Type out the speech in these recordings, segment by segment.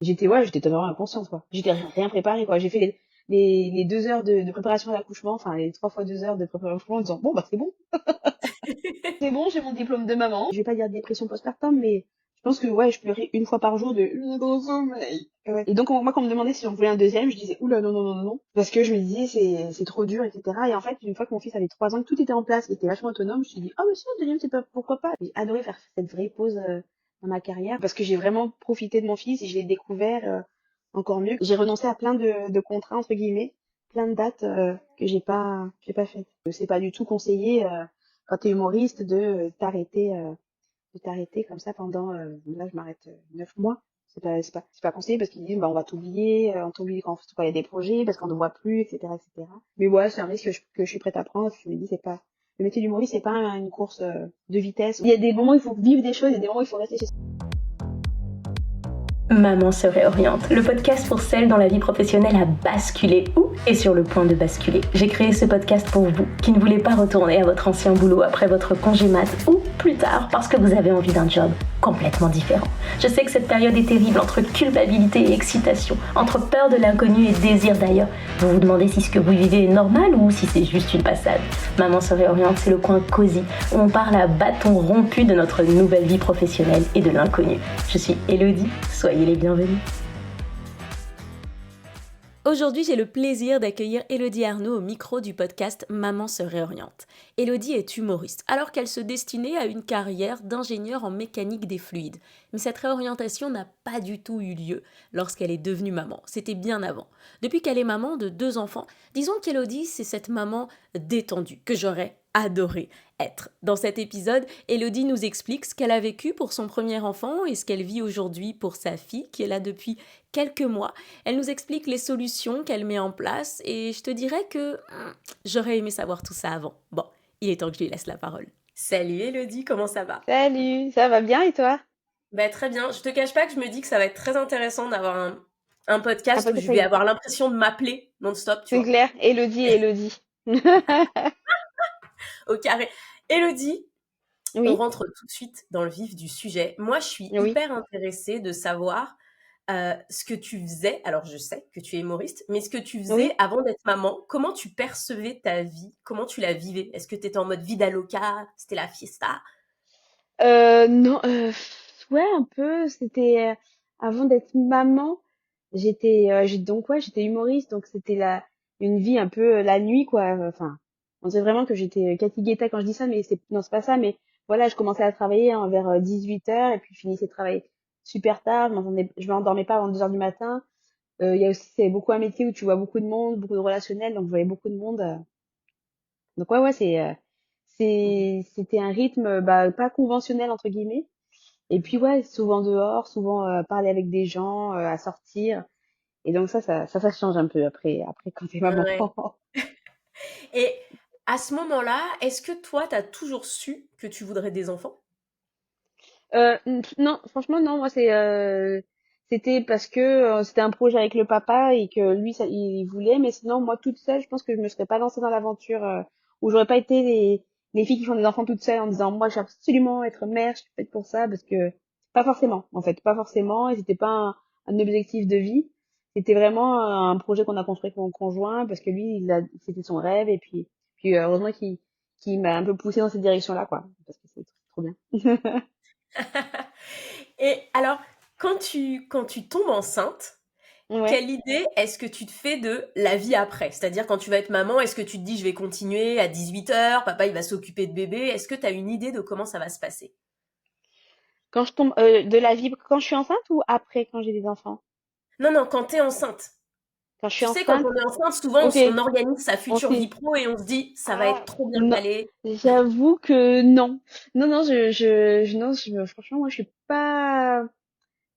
J'étais totalement inconsciente, quoi. J'étais rien préparée, quoi. J'ai fait les 2 heures de préparation à l'accouchement, enfin, les 3 fois 2 heures de préparation à l'accouchement en disant, bon, bah, c'est bon, j'ai mon diplôme de maman. Je vais pas dire dépression postpartum, mais je pense que, ouais, je pleurais une fois par jour de mon sommeil. Ouais. Et donc, moi, quand on me demandait si j'en voulais un deuxième, je disais, oula, non, non, non, non, non. Parce que je me disais, c'est trop dur, etc. Et en fait, une fois que mon fils avait 3 ans, que tout était en place, il était vachement autonome, je me suis dit, ah, mais si, un deuxième, c'est pas, pourquoi pas. J'ai adoré faire cette vraie pause, dans ma carrière, parce que j'ai vraiment profité de mon fils et je l'ai découvert, encore mieux. J'ai renoncé à plein de contrats, entre guillemets, plein de dates, que j'ai pas faites. C'est pas du tout conseillé, quand t'es humoriste de t'arrêter comme ça pendant là je m'arrête 9 mois. C'est pas conseillé parce qu'ils disent bah on va t'oublier, on t'oublie quand il y a des projets parce qu'on ne voit plus, etc., etc. Mais ouais, c'est un risque que je suis prête à prendre. Je me dis c'est pas le métier d'humoriste, c'est pas une course de vitesse. Il y a des moments où il faut vivre des choses, il y a des moments où il faut rester chez soi. Maman se réoriente, le podcast pour celles dont la vie professionnelle a basculé ou est sur le point de basculer. J'ai créé ce podcast pour vous qui ne voulez pas retourner à votre ancien boulot après votre congé mat ou plus tard parce que vous avez envie d'un job complètement différent. Je sais que cette période est terrible entre culpabilité et excitation, entre peur de l'inconnu et désir d'ailleurs. Vous vous demandez si ce que vous vivez est normal ou si c'est juste une passade. Maman se réoriente, c'est le coin cosy où on parle à bâton rompu de notre nouvelle vie professionnelle et de l'inconnu. Je suis Elodie, soyez les bienvenus. Aujourd'hui, j'ai le plaisir d'accueillir Elodie Arnaud au micro du podcast Maman se réoriente. Elodie est humoriste, alors qu'elle se destinait à une carrière d'ingénieure en mécanique des fluides. Mais cette réorientation n'a pas du tout eu lieu lorsqu'elle est devenue maman. C'était bien avant. Depuis qu'elle est maman de 2 enfants, disons qu'Elodie, c'est cette maman détendue que j'aurais adoré être. Dans cet épisode, Elodie nous explique ce qu'elle a vécu pour son premier enfant et ce qu'elle vit aujourd'hui pour sa fille qui est là depuis quelques mois. Elle nous explique les solutions qu'elle met en place et je te dirais que j'aurais aimé savoir tout ça avant. Bon, il est temps que je lui laisse la parole. Salut Elodie, comment ça va? Salut, ça va bien et toi? Très bien. Je te cache pas que je me dis que ça va être très intéressant d'avoir un Un podcast où podcast je vais avec... avoir l'impression de m'appeler non-stop, tu C'est vois. clair, Elodie et Elodie. Au carré. Elodie, on Oui, rentre tout de suite dans le vif du sujet. Moi, je suis oui, hyper intéressée de savoir ce que tu faisais. Alors, je sais que tu es humoriste, mais ce que tu faisais oui. avant d'être maman, comment tu percevais ta vie? Comment tu la vivais? Est-ce que tu étais en mode vida loca? C'était la fiesta? Non, ouais, un peu. C'était avant d'être maman. Donc ouais, j'étais humoriste, donc c'était une vie un peu la nuit, quoi. Enfin, on dirait vraiment que j'étais Cathy Guetta quand je dis ça, mais non, c'est pas ça. Mais voilà, je commençais à travailler hein, vers 18 h et puis je finissais de travailler super tard. Je m'endormais pas avant 2 heures du matin. Il y a aussi, c'est beaucoup un métier où tu vois beaucoup de monde, beaucoup de relationnels, donc je voyais beaucoup de monde. Donc ouais, ouais, Mhm. c'était un rythme bah, pas conventionnel entre guillemets. Et puis ouais, souvent dehors, souvent parler avec des gens, à sortir. Et donc ça change un peu après quand t'es maman. Ouais. Et à ce moment-là, est-ce que toi, tu as toujours su que tu voudrais des enfants? Non, franchement non, moi c'était parce que c'était un projet avec le papa et que lui il voulait, mais sinon moi toute seule, je pense que je me serais pas lancée dans l'aventure où j'aurais pas été les filles qui font des enfants toutes seules en disant moi je veux absolument être mère, je suis faite pour ça parce que pas forcément en fait, pas forcément et c'était pas un objectif de vie. C'était vraiment un projet qu'on a construit avec mon conjoint parce que lui c'était son rêve et puis heureusement qu'il m'a un peu poussé dans cette direction-là quoi parce que c'est trop bien. Et alors, quand tu tombes enceinte, Ouais. quelle idée est-ce que tu te fais de la vie après? C'est-à-dire quand tu vas être maman, est-ce que tu te dis je vais continuer à 18 h, papa il va s'occuper de bébé? Est-ce que tu as une idée de comment ça va se passer? Quand je tombe de la vie quand je suis enceinte ou après quand j'ai des enfants? Non, non, quand tu es enceinte. Quand je suis Tu sais, quand enceinte, on est enceinte, souvent ok, on organise sa future vie ok. pro et on se dit ça va être Ah trop bien non, calé. j'avoue que non. Non, non, non, franchement, moi, je suis pas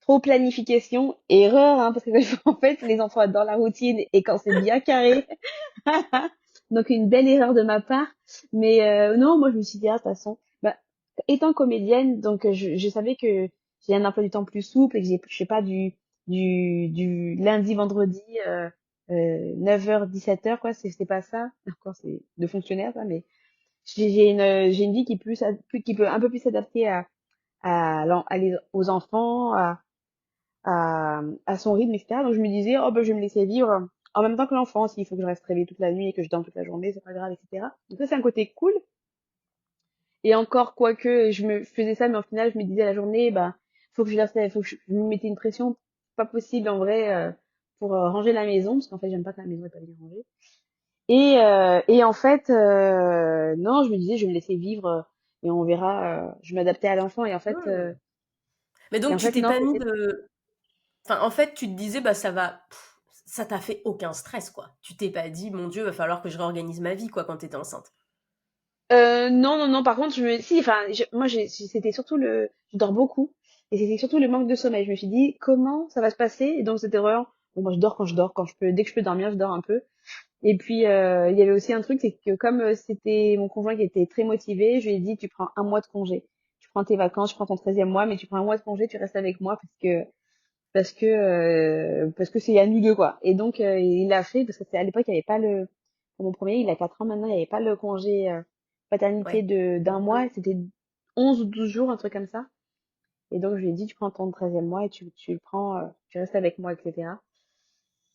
trop planification. Erreur, hein, parce que en fait, les enfants adorent la routine et quand c'est bien carré. Donc une belle erreur de ma part. Mais non, moi, je me suis dit, ah, de toute façon, bah, étant comédienne, donc je savais que j'ai un emploi du temps plus souple et que je sais pas du lundi vendredi 9h 17h quoi, c'est pas ça. Encore c'est de fonctionnaire ça, mais j'ai une vie qui peut un peu plus s'adapter aux enfants, à son rythme, etc. Donc je me disais, oh ben je vais me laisser vivre en même temps que l'enfant. S'il faut que je reste réveillée toute la nuit et que je dors toute la journée, c'est pas grave, etc. Donc ça c'est un côté cool. Et encore, quoique, je faisais ça, mais au final, je me disais la journée, bah, faut que je me mettais une pression pas possible en vrai pour ranger la maison, parce qu'en fait, j'aime pas que la maison est pas bien rangée. Et en fait, non, je me disais, je vais me laisser vivre et on verra. Je m'adaptais à l'enfant Mmh. Mais et donc en tu fait, t'es non, pas mis c'était de enfin, en fait, tu te disais: «Bah, ça va» ça t'a fait aucun stress, quoi. Tu t'es pas dit: «Mon Dieu, va falloir que je réorganise ma vie», quoi, quand tu étais enceinte? Non, non, non. Par contre, si, enfin, c'était surtout je dors beaucoup et c'était surtout le manque de sommeil. Je me suis dit, comment ça va se passer? Et donc, c'était vraiment, bon, moi, je dors quand je peux, dès que je peux dormir, je dors un peu. Et puis, il y avait aussi un truc, c'est que comme c'était mon conjoint qui était très motivé, je lui ai dit, tu prends un mois de congé. Tu prends tes vacances, tu prends ton 13e mois, mais tu prends un mois de congé, tu restes avec moi parce que c'est à nous deux, quoi. Et donc, il l'a fait parce que à l'époque, il n'y avait pas pour mon premier, il a 4 ans maintenant, il n'y avait pas le congé paternité Ouais. d'un mois, c'était 11 ou 12 jours, un truc comme ça. Et donc, je lui ai dit, tu prends ton 13e mois et tu le prends, tu restes avec moi, etc.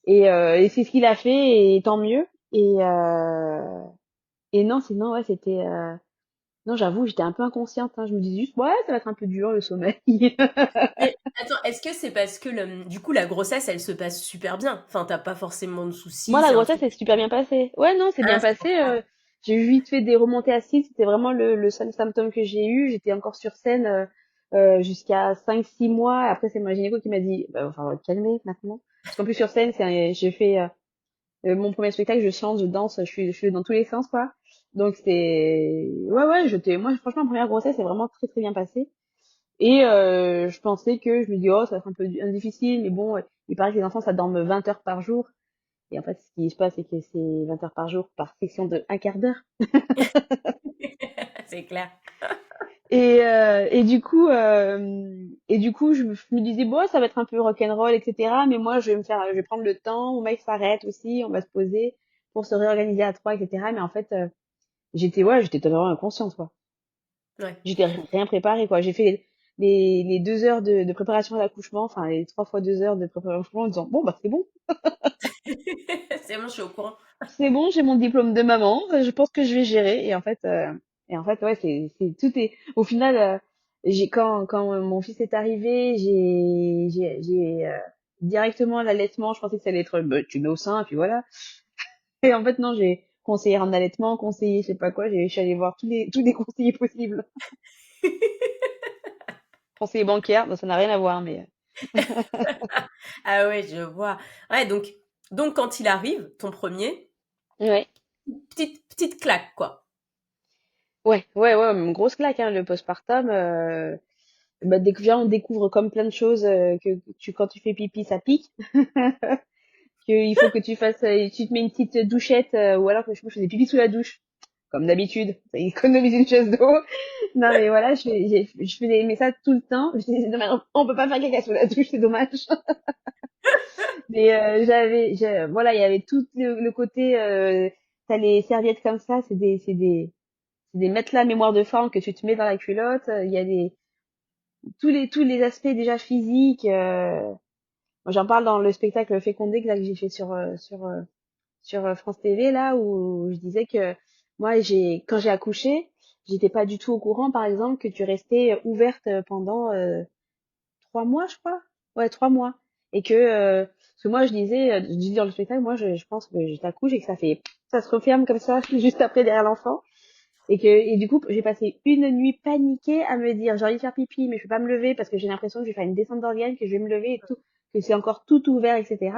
Et c'est ce qu'il a fait, et tant mieux. Et, euh, et non, sinon, ouais, non, j'avoue, j'étais un peu inconsciente, hein. Je me disais juste, ouais, ça va être un peu dur, le sommeil. Mais attends, est-ce que c'est parce que du coup, la grossesse, elle se passe super bien? Enfin, t'as pas forcément de soucis, Moi, la c'est un grossesse, truc c'est super bien passé. Ouais, non, c'est bien ah, c'est pour passé. ça. J'ai eu vite fait des remontées acides. C'était vraiment le seul symptôme que j'ai eu. J'étais encore sur scène jusqu'à 5 6 mois. Après, c'est ma gynéco qui m'a dit, bah, enfin, on va te calmer maintenant. Parce qu'en plus, sur scène, j'ai fait mon premier spectacle, je chante, je danse, je suis dans tous les sens, quoi. Donc, moi, franchement, ma première grossesse, c'est vraiment très, très bien passé. Et je pensais je me dis, oh, ça va être un peu difficile, mais bon, il paraît que les enfants, ça dorment 20 heures par jour. Et en fait, ce qui se passe, c'est que c'est 20 heures par jour par section de un quart d'heure. C'est clair. Et du coup, je me disais, bon, ça va être un peu rock'n'roll, etc. Mais moi, je vais prendre le temps. Mon mec s'arrête aussi, on va se poser pour se réorganiser à trois, etc. Mais en fait, j'étais totalement inconsciente, quoi. Ouais. J'étais rien préparé, quoi. J'ai fait les 2 heures de préparation à l'accouchement, enfin, les 3 fois 2 heures de préparation à l'accouchement en disant, bon, bah, c'est bon. C'est bon, je suis au courant. C'est bon, j'ai mon diplôme de maman, je pense que je vais gérer. Et en fait, ouais, tout est, au final, quand mon fils est arrivé, directement l'allaitement, je pensais que ça allait être, bah, tu mets au sein, et puis voilà. Et en fait, non, j'ai conseillé en allaitement, conseillé, je sais pas quoi, je suis allée voir tous les conseillers possibles. Conseiller bancaire, bon, ça n'a rien à voir, mais, Ah ouais, je vois. Ouais, donc quand il arrive, ton premier, ouais. petite claque, quoi. Ouais, ouais, ouais, une grosse claque, hein, le postpartum, bah, déjà, on découvre comme plein de choses, quand tu fais pipi, ça pique. Qu'il faut que tu fasses, tu te mets une petite douchette, ou alors que je faisais pipi sous la douche, comme d'habitude. Ça économise une chaise d'eau. Non, mais voilà, je faisais, mais ça tout le temps. Je disais, non, mais on peut pas faire caca sous la douche, c'est dommage. Mais voilà, il y avait tout le côté, t'as les serviettes comme ça, c'est des matelas mémoire de forme que tu te mets dans la culotte. Il y a tous les aspects déjà physiques. Moi, j'en parle dans le spectacle Fécondé que j'ai fait sur France TV là où je disais que moi quand j'ai accouché, j'étais pas du tout au courant par exemple que tu restais ouverte pendant 3 mois je crois. Ouais, 3 mois. Et parce que moi je dis dans le spectacle, moi je pense que je t'accouche et que ça se referme comme ça juste après derrière l'enfant. Et du coup, j'ai passé une nuit paniquée à me dire, j'ai envie de faire pipi, mais je peux pas me lever parce que j'ai l'impression que je vais faire une descente d'organes, que je vais me lever et tout, que c'est encore tout ouvert, etc.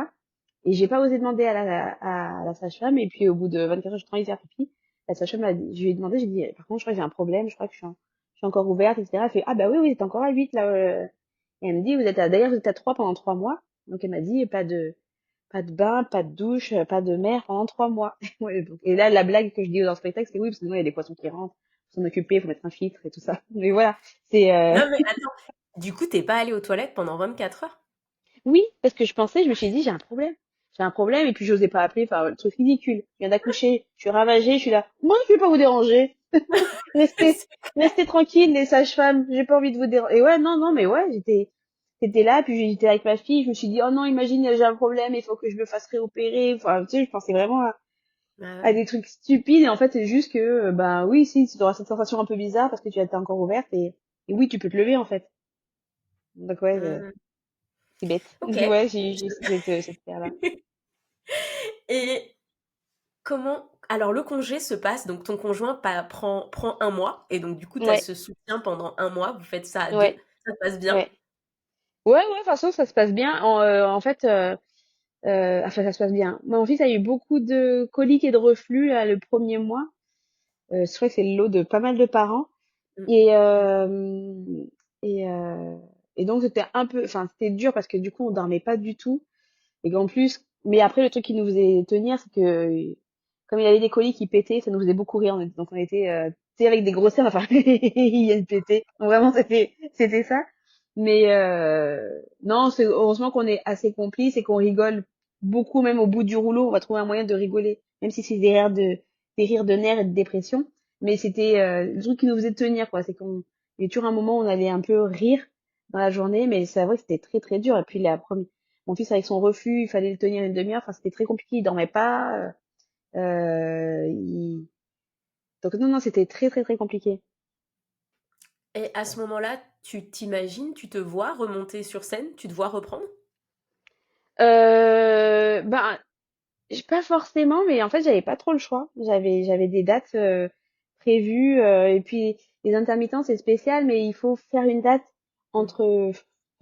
Et j'ai pas osé demander à la sage-femme. Et puis, au bout de 24 heures, j'ai trop envie de faire pipi. La sage-femme je lui ai demandé, j'ai dit, par contre, je crois que j'ai un problème, je crois que je suis encore ouverte, etc. Elle fait, ah bah oui, oui, t'es encore à 8 là. Et elle me dit, d'ailleurs, vous êtes à 3 pendant 3 mois. Donc, elle m'a dit, pas de bain, pas de douche, pas de mer pendant 3 mois. Ouais, et là, la blague que je dis dans le spectacle, c'est oui, parce que sinon, il y a des poissons qui rentrent, faut s'en occuper, faut mettre un filtre et tout ça. Mais voilà, c'est Non, mais attends, du coup, t'es pas allée aux toilettes pendant 24 heures? oui, parce que je me suis dit, j'ai un problème. J'ai un problème, et puis j'osais pas appeler, enfin, le truc ridicule. Je viens d'accoucher, je suis ravagée, je suis là, moi, je vais pas vous déranger. Restez, C'est restez tranquille, les sages-femmes, j'ai pas envie de vous déranger. Et ouais, non, non, mais ouais, c'était là, puis j'étais avec ma fille, je me suis dit, oh non, imagine, j'ai un problème, il faut que je me fasse réopérer. Enfin, tu sais, je pensais vraiment Ah à ouais. des trucs stupides, et en fait, c'est juste que, bah oui, si, tu auras cette sensation un peu bizarre parce que tu as été encore ouverte, et oui, tu peux te lever, en fait. Donc ouais, Hmm. c'est bête. Ok. Ouais, j'ai cette paire-là. Et comment... Alors, le congé se passe, donc ton conjoint prend un mois, et donc du coup, tu as Ouais, ce soutien pendant un mois, vous faites ça à deux, ouais, ça se passe bien? ouais. Ouais, ouais, de toute façon, ça se passe bien. En fait, enfin, ça se passe bien. Mon fils a eu beaucoup de coliques et de reflux, là, le premier mois. Je crois que c'est le lot de pas mal de parents. Mm. Et, et, euh, et donc, c'était un peu, enfin, c'était dur parce que du coup, on dormait pas du tout. Et qu'en plus, mais après, le truc qui nous faisait tenir, c'est que, comme il avait des colis qui pétaient, ça nous faisait beaucoup rire. Donc, on était, tu sais, avec des grosses scènes, enfin, il vient de péter. Donc, vraiment, c'était ça. Mais, non, c'est, heureusement qu'on est assez complices et qu'on rigole beaucoup, même au bout du rouleau. On va trouver un moyen de rigoler, même si c'est des rires de nerfs et de dépression. Mais c'était, le truc qui nous faisait tenir, quoi. C'est qu'on, il y a toujours un moment où on allait un peu rire dans la journée, mais c'est vrai que c'était très, très dur. Et puis, mon fils avec son reflux, il fallait le tenir une demi-heure. Enfin, c'était très compliqué. Il dormait pas. Il... Donc non, non, c'était très, très, très compliqué. Et à ce moment-là, tu t'imagines, tu te vois remonter sur scène, tu te vois reprendre? Ben, pas forcément, mais en fait, j'avais pas trop le choix. J'avais des dates prévues. Et puis, les intermittents, c'est spécial, mais il faut faire une date Mm. entre,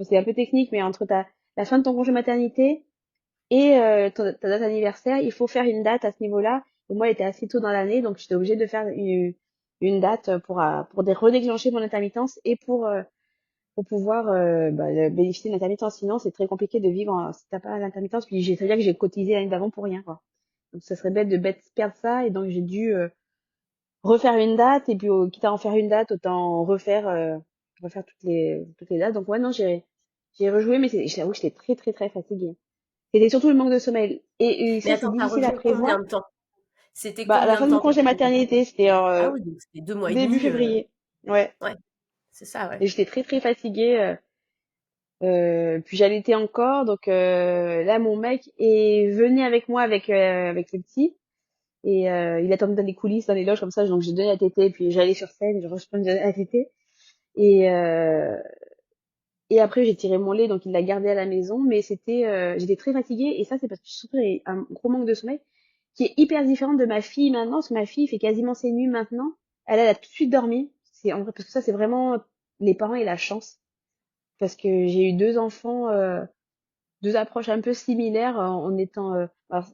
c'est un peu technique, mais entre la fin de ton congé maternité et ta date anniversaire, il faut faire une date à ce niveau-là. Et moi, elle était assez tôt dans l'année, donc j'étais obligée de faire une date pour redéclencher mon intermittence et pour pouvoir bénéficier de l'intermittence. Sinon, c'est très compliqué de vivre si t'as pas l'intermittence. Puis j'ai, c'est-à-dire que j'ai cotisé l'année d'avant pour rien, quoi. Donc ça serait bête perdre ça. Et donc j'ai dû refaire une date. Et puis quitte à en faire une date, autant refaire toutes les dates. Donc ouais, non, j'ai rejoué, mais j'avoue que j'étais très, très, très fatiguée. C'était surtout le manque de sommeil. Et Mais ça, c'est attends, t'as difficile à rejoué prévoir. combien de temps? C'était Bah, à la combien fin de de mon temps ton congé congé? maternité, c'était Ah oui, donc c'était 2 mois et début demi. février. Ouais. Ouais, c'est ça, ouais. Et j'étais très, très fatiguée. Puis j'allaitais encore. Donc là, mon mec venait avec moi avec le petit. Et il attendait dans les coulisses, dans les loges comme ça. Donc je donnais la tétée, puis j'allais sur scène, je reprenais la tétée. Et, euh, et après, j'ai tiré mon lait, donc il l'a gardé à la maison. Mais j'étais très fatiguée. Et ça, c'est parce que je souffrais un gros manque de sommeil qui est hyper différent de ma fille maintenant. Parce que ma fille fait quasiment ses nuits maintenant. Elle a tout de suite dormi. C'est en vrai, parce que ça, c'est vraiment les parents et la chance. Parce que j'ai eu deux enfants, deux approches un peu similaires en étant. Alors,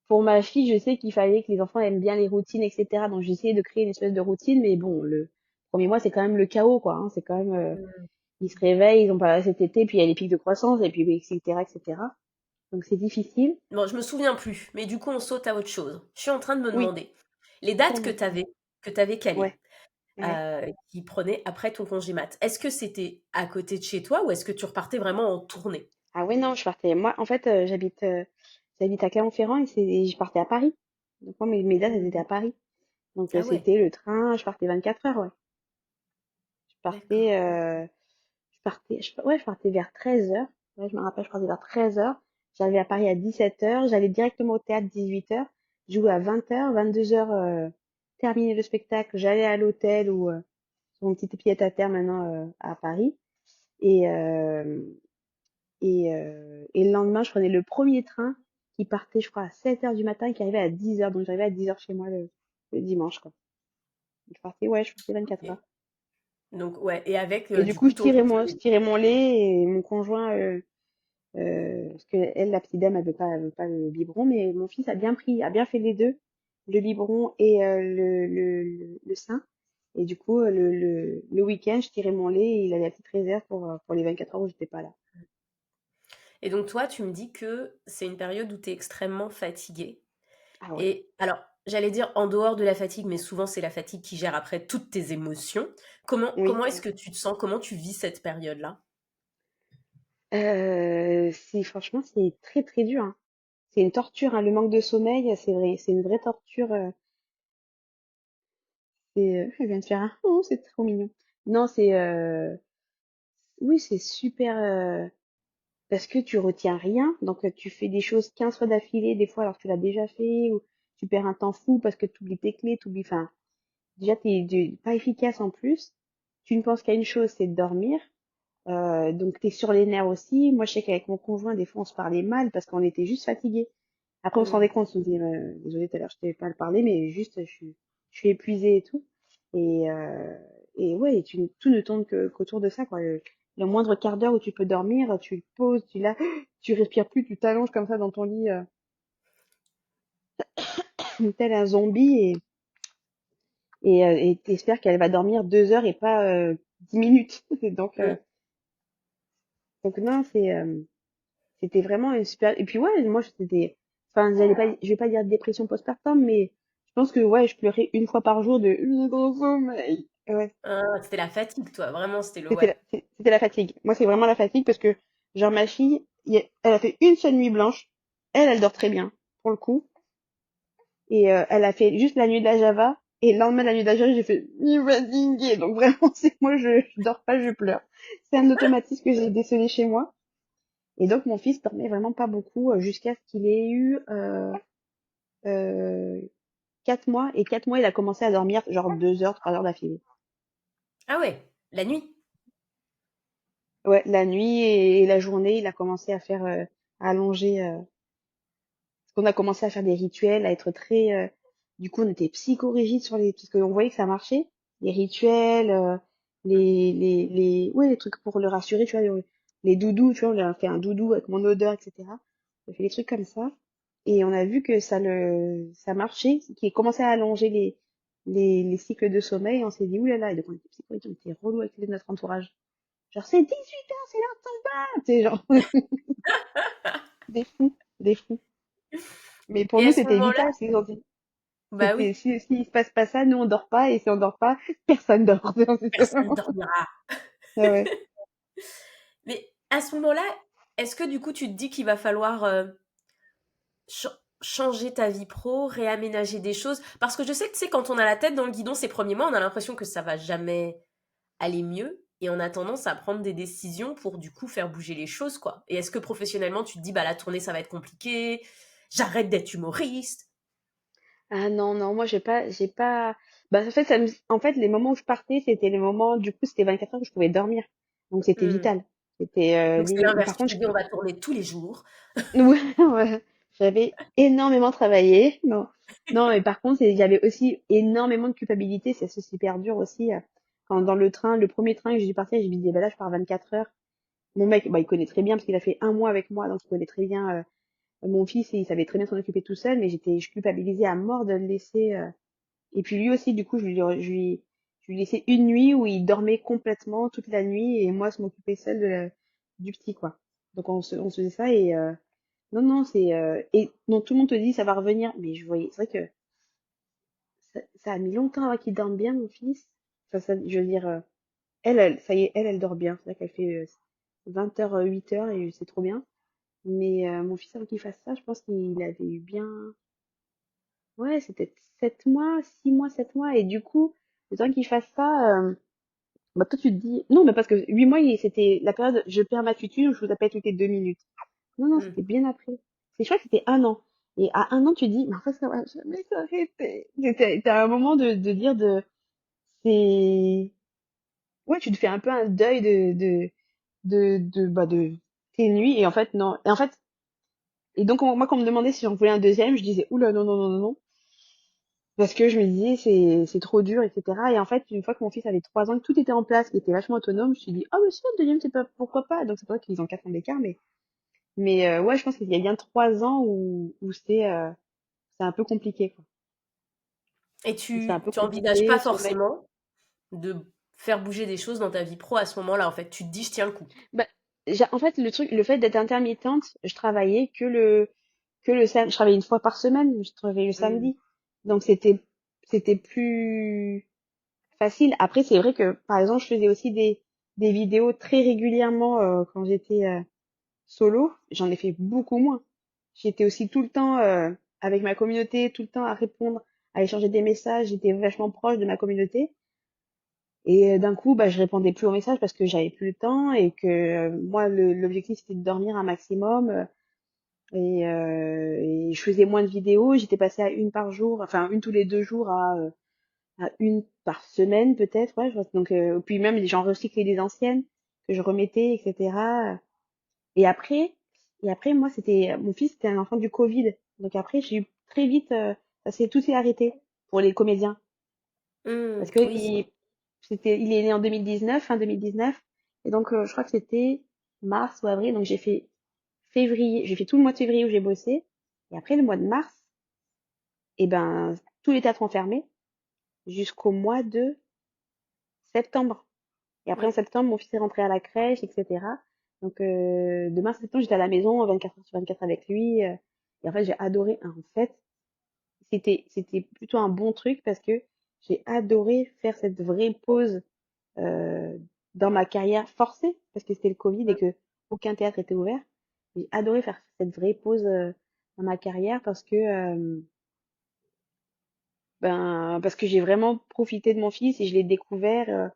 pour ma fille, je sais qu'il fallait que les enfants aiment bien les routines, etc. Donc j'ai essayé de créer une espèce de routine, mais bon, le premier mois, c'est quand même le chaos, quoi. Hein. C'est quand même, Mm. ils se réveillent, ils ont pas cet été, puis il y a les pics de croissance, et puis etc., etc. Donc c'est difficile. Bon, je me souviens plus, mais du coup, on saute à autre chose. Je suis en train de me Oui, demander, les dates totalement. que t'avais calées, Ouais, ouais. qui prenaient après ton congé mat, est-ce que c'était à côté de chez toi ou est-ce que tu repartais vraiment en tournée? Ah ouais, non, je partais. Moi, en fait, j'habite à Clermont-Ferrand et je partais à Paris. Donc moi, mes dates, elles étaient à Mm. Paris. Donc Ah ouais, c'était le train, je partais 24 heures, ouais. Je d'accord. partais, ouais, je partais vers 13 heures. Ouais, je me rappelle, je partais vers 13 heures. J'arrivais à Paris à 17 heures. J'allais directement au théâtre 18 heures. Je jouais à 20 heures, 22 heures, terminé le spectacle. J'allais à l'hôtel ou sur mon petit pied à terre maintenant à Paris. Et, euh, et le lendemain, je prenais le premier train qui partait, je crois, à 7 heures du matin et qui arrivait à 10 heures. Donc j'arrivais à 10 heures chez moi le dimanche, quoi. Je partais 24 Ok. heures. Donc ouais, et avec Et du du coup, coup ton je congé. tirais mon lait et mon conjoint, parce que elle, la petite dame, elle veut pas le biberon, mais mon fils a bien fait les deux, le biberon et le sein. Et du coup, le week-end, je tirais mon lait et il avait la petite réserve pour les 24 heures où j'étais pas là. Et donc toi, tu me dis que c'est une période où tu es extrêmement fatiguée. Ah ouais. Et alors, j'allais dire en dehors de la fatigue, mais souvent c'est la fatigue qui gère après toutes tes émotions. Oui. Comment est-ce que tu te sens? Comment tu vis cette période-là? Franchement, c'est très très dur, hein. C'est une torture, hein. Le manque de sommeil, c'est vrai, c'est une vraie torture. Elle vient de faire un, oh, c'est trop mignon. Non, oui, c'est super, parce que tu retiens rien, donc tu fais des choses 15 fois d'affilée, des fois alors que tu l'as déjà fait, ou tu perds un temps fou parce que tu oublies tes clés, enfin, déjà t'es pas efficace en plus. Tu ne penses qu'à une chose, c'est de dormir. Donc t'es sur les nerfs aussi. Moi, je sais qu'avec mon conjoint, des fois, on se parlait mal parce qu'on était juste fatigués. Après, on se rendait Hmm. compte, on se disait, désolé tout à l'heure, je t'avais pas le parler, mais juste, je suis épuisée et tout. Et, euh, et ouais, tout ne tourne qu'autour de ça, quoi. Le moindre quart d'heure où tu peux dormir, tu le poses, tu respires plus, tu t'allonges comme ça dans ton lit, tel un zombie et t'espères qu'elle va dormir 2 heures et pas 10 minutes. Donc, Hmm. donc non, c'était vraiment une super. Et puis ouais, moi c'était. Enfin, je vais pas dire dépression postpartum, mais je pense que ouais, je pleurais une fois par jour de gros sommeil. Ouais, Ah, c'était la fatigue, toi. Vraiment, c'était le ouais. c'était la fatigue. Moi, c'est vraiment la fatigue parce que genre ma fille, elle a fait une seule nuit blanche. Elle dort très bien pour le coup. Et elle a fait juste la nuit de la Java. Et le lendemain de la nuit de la Java, j'ai fait fatiguée. Donc vraiment, c'est moi, je dors pas, je pleure. C'est un automatisme que j'ai décelé chez moi. Et donc mon fils dormait vraiment pas beaucoup jusqu'à ce qu'il ait eu euh, 4 mois. Et 4 mois, il a commencé à dormir genre 2 heures, 3 heures d'affilée. Ah ouais, la nuit. Ouais, la nuit et la journée, il a commencé à allonger. Parce qu'on a commencé à faire des rituels, à être très. Du coup, on était psychorigide sur parce qu'on voyait que ça marchait. Les rituels, ouais, les trucs pour le rassurer, tu vois, les doudous, tu vois, on a fait un doudou avec mon odeur, etc. On a fait des trucs comme ça. Et on a vu que ça marchait, qu'il commençait à allonger les cycles de sommeil. On s'est dit, oulala, et donc on était psychorigide, on était relou avec notre entourage. Genre, c'est 18 heures, c'est l'heure de ton bain! Tu sais, genre, des fous, des fous. Mais pour Et nous, à ce c'était moment-là, vital. bah oui, S'il se passe pas ça, nous on dort pas, et si on dort pas, personne dort. personne dormira. Ah ouais. Mais à ce moment-là, est-ce que du coup, tu te dis qu'il va falloir changer ta vie pro, réaménager des choses? Parce que je sais que, tu sais, quand on a la tête dans le guidon ces premiers mois, on a l'impression que ça va jamais aller mieux et on a tendance à prendre des décisions pour du coup faire bouger les choses, quoi. Et est-ce que professionnellement, tu te dis, bah la tournée, ça va être compliqué, j'arrête d'être humoriste? Ah non, non, moi j'ai pas. Bah en fait, en fait, les moments où je partais, c'était les moments, du coup, c'était 24 heures que je pouvais dormir. Donc c'était Hmm. vital. C'était Donc c'est l'inverse, par tu contre, te dis, on va tourner tous les jours. ouais, ouais. J'avais énormément travaillé. Non, non, mais par contre, il y avait aussi énormément de culpabilité. C'est super dur aussi. Quand dans le train, le premier train que j'ai dû partir, je me disais, bah là, je pars 24 heures. Mon mec, bah, il connaît très bien parce qu'il a fait un mois avec moi, donc il connaît très bien mon fils et il savait très bien s'en occuper tout seul, mais je culpabilisais à mort de le laisser. Et puis lui aussi, du coup, je lui laissais une nuit où il dormait complètement toute la nuit et moi, je m'occupais seule du petit, quoi. Donc on se faisait ça et non, non, et non, tout le monde te dit ça va revenir, mais je voyais, c'est vrai que ça a mis longtemps avant qu'il dorme bien, mon fils. Enfin, ça, je veux dire, ça y est, elle dort bien. C'est-à-dire qu'elle fait 20 heures, 8 heures et c'est trop bien. Mais mon fils, avant qu'il fasse ça, je pense qu'il avait eu bien, ouais, c'était 7 mois, 6 mois, 7 mois. Et du coup, le temps qu'il fasse ça, bah toi tu te dis, non, mais parce que 8 mois, c'était la période, je perds ma tutu, je vous appelle toutes les 2 minutes. Non, non, Hmm. c'était bien après. Je crois que c'était 1 an. Et à 1 an, tu te dis, mais en fait, ça va jamais s'arrêter. T'as un moment de dire c'est, ouais, tu te fais un peu un deuil de tes nuits. Et en fait, non. Et en fait, et donc, moi, quand on me demandait si j'en voulais un deuxième, je disais, oula, non, non, non, non, non. Parce que je me disais, c'est trop dur, etc. Et en fait, une fois que mon fils avait 3 ans, que tout était en place, qu'il était vachement autonome, je me suis dit, ah, mais si, le deuxième, c'est pas, pourquoi pas? Donc, c'est pour ça qu'ils ont 4 ans d'écart, mais ouais, je pense qu'il y a bien 3 ans où c'est un peu compliqué, quoi. Et C'est un peu tu envisages pas compliqué, sommeil. forcément de faire bouger des choses dans ta vie pro à ce moment-là, en fait. Tu te dis, je tiens le coup. Bah, en fait, le fait d'être intermittente, je travaillais que le samedi. Je travaillais une fois par semaine, je travaillais le Hmm. samedi. Donc, c'était plus facile. Après, c'est vrai que, par exemple, je faisais aussi des vidéos très régulièrement quand j'étais solo. J'en ai fait beaucoup moins. J'étais aussi tout le temps avec ma communauté, tout le temps à répondre, à échanger des messages. J'étais vachement proche de ma communauté. Et d'un coup, bah, je répondais plus aux messages parce que j'avais plus le temps et que moi, l'objectif c'était de dormir un maximum et je faisais moins de vidéos. J'étais passée à une par jour, enfin une tous les 2 jours à une par semaine peut-être. Ouais, donc puis même j'en recyclais des anciennes que je remettais, etc. Et après, et après moi c'était mon fils c'était un enfant du Covid, donc après j'ai eu très vite tout s'est arrêté pour les comédiens. Parce que Oui. il est né en 2019, fin 2019. Et donc, je crois que c'était mars ou avril. Donc, j'ai fait février, j'ai fait tout le mois de février où j'ai bossé. Et après, le mois de mars, et ben, tous les théâtres ont fermé jusqu'au mois de septembre. Et après, en Oui. septembre, mon fils est rentré à la crèche, etc. Donc, de mars à septembre, j'étais à la maison 24 heures sur 24 avec lui. Et en fait, j'ai adoré. En fait, c'était plutôt un bon truc parce que j'ai adoré faire cette vraie pause euh, dans ma carrière forcée, parce que c'était le Covid et que aucun théâtre était ouvert. J'ai adoré faire cette vraie pause dans ma carrière parce que j'ai vraiment profité de mon fils et je l'ai découvert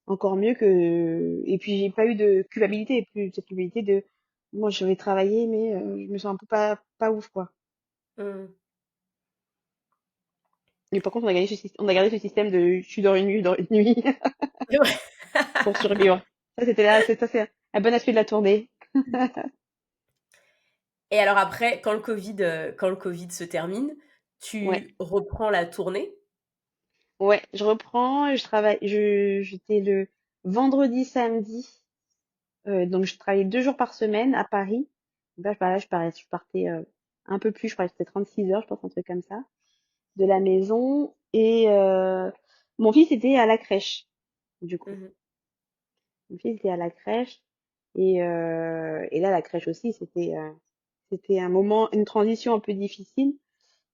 encore mieux que et puis j'ai pas eu de culpabilité, plus cette culpabilité de moi je vais travailler mais je me sens un peu pas ouf quoi. Mm. Mais par contre on a gardé ce système de tu dors une nuit, je dors une nuit Ouais. pour survivre. Ça c'est un bon aspect de la tournée. Et alors après, quand le Covid se termine, Ouais. tu reprends la tournée. Ouais, je reprends, je travaille, j'étais le vendredi, samedi, donc je travaillais 2 jours par semaine à Paris. Donc là, je partais un peu plus, je crois que c'était 36 heures, je pense, un truc comme ça, de la maison. Et mon fils était à la crèche, du coup. Mhm. Mon fils était à la crèche. Et là, la crèche aussi, c'était un moment, une transition un peu difficile.